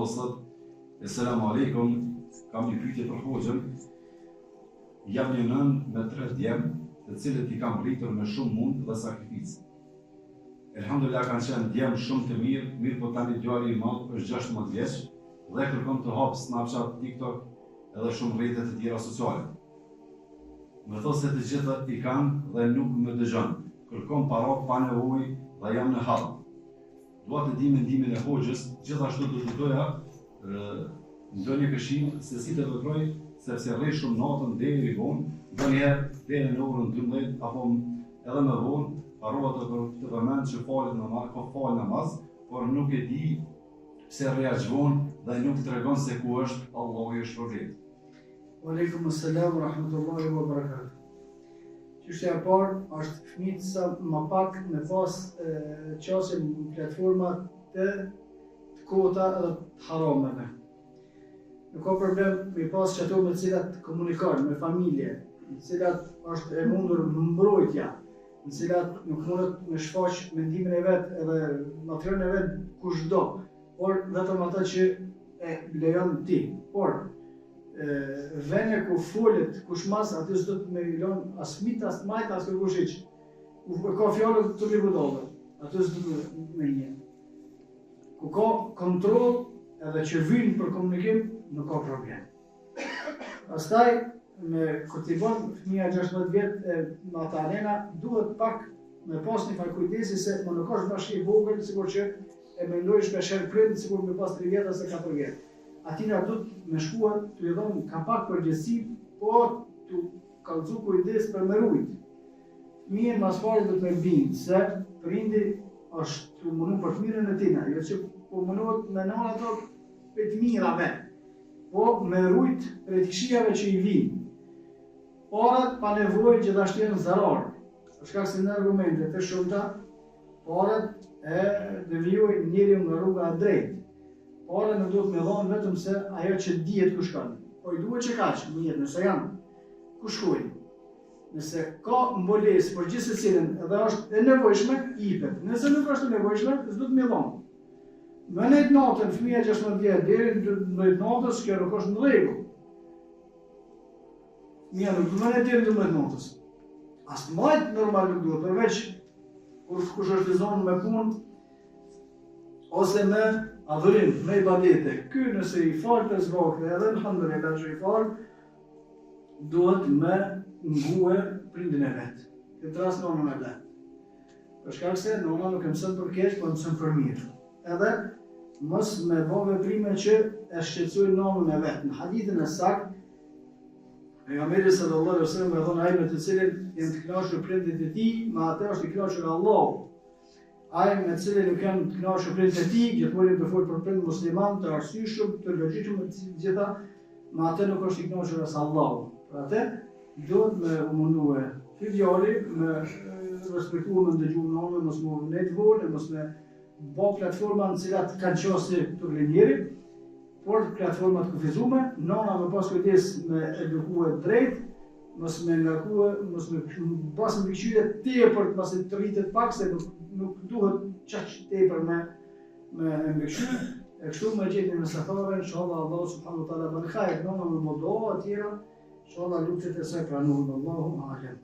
thot, Selamu alaikum, kam një pyetje për hoxhën. Jam një nën me 3 djemë, të cilët i kam rritur me shumë mund dhe sakrificë. Elhamdulillah kanë qenë djemë shumë të mirë po tani djali i madh është 16 vjeç dhe kërkon të hap Snapchat, TikTok edhe shumë rrjete të tjera sociale. Më thot se të gjitha i kanë dhe nuk më dëgjon. Kërkon para pa nevojë dhe jam në hall. Dua të di mendimin e hoxhës, gjithashtu do të doja ndonjë këshill se si të veproj, sepse rri shumë natën deri vonë, ndonjëherë deri në orën 12 apo edhe më vonë, harrova të përmend që fal namaz, por nuk e di pse rri aq vonë dhe nuk tregon se ku është Allahu i shpërblet. Aleikum assalam wa rahmatullahi wa barakatuh. Çështja e parë është fëmijët sa më pak me pas qasje në platforma të kota edhe të harameve. Nuk ka problem me pas që ato me cilat komunikojnë, me familje, në cilat është e mundur mbrojtja, në cilat nuk mundet me shfaq mendimin e vet edhe natyrën e vet kushdo, por vetëm ata që e lejon ti. Por vene ku folet kush mas aty s'do të me lën as fëmijët as majt as kërkush hiç. Ka fjalë të libudove, aty s'do me një. Ku ka kontroll edhe që vinë për komunikim, nuk ka problem. Pastaj, kur t'i bën fëmija 16 vjet në ata arena, duhet pak me pas një farë kujdesi se më nuk është bashkë i vogël, sikur që e mendoj shpeshherë prind, sikur me pas 3 vjet ose 4 vjet. Atina duhet me shkuar t'u i dhon ka pak përgjegjësi, po t'u kallëzu kujdes për me rujt. Fëmijën mas pari duhet me bindë se prindi është t'u munu për të mirën e tina, jo që po munohet me nëna ato për të mirave, po me rujt për të këshijave që i vinë. Parat pa nevojë gjithashtu janë zarar, për shkak se në argumente të shumta, parat e devijojnë njeriu nga rruga e drejtë. Parat nuk duhet me dhënë vetëm se ajo që dihet ku shkon, po i duhet që kaq, mirë, nëse janë ku shkojnë. Nëse ka mbulesë për gjithë secilin dhe është e nevojshme, jepet. Nëse nuk është e nevojshme, s'do të më dhon. Më në natën fëmia 16 vjet deri në natës kjo nuk është në rregull. Mia nuk më në deri në natës. As majt normal nuk duhet, përveç kur kush është në zonë me punë ose me adhurim, me ibadete. Ky nëse i fal të zvokë edhe alhamdulillah që i fal, duhet me ngue prindin e vet. Këtë rast nënën e vet. Për shkak se nëna nuk e mëson për keq, po mëson për mirë. Edhe mos me bë veprime që e shqetësojnë nënën e vet. Në hadithin e saktë, pejgamberi sallallahu alaihi wasallam e thonë ai me të cilin janë të kënaqur prindit e tij, me atë është i kënaqur Allahu. Ai me të cilin nuk janë të kënaqur prindit e tij, gjithmonë do fol për prind musliman të arsyeshëm, të logjikshëm të gjitha, me atë nuk është i kënaqur as Allahu. Për atë duhet me mundue ky djali me respektuar me ndëgjuar nënën, mos më net volë, mos me bë platforma në cilat kanë qosë të linjerit, por platformat kufizume, nëna me pas kujdes me edukue drejt, mos me ngarkue, mos me pas mbikëqyrje tepër, pasi të rritet pak se nuk duhet çaq tepër me mbikëqyrje. E kështu me gjetjen e mesafave, inshallah Allah subhanahu wa taala bën hajër, nëna me modo atjera, inshallah lutjet e saj pranohen, Allahu a'lam.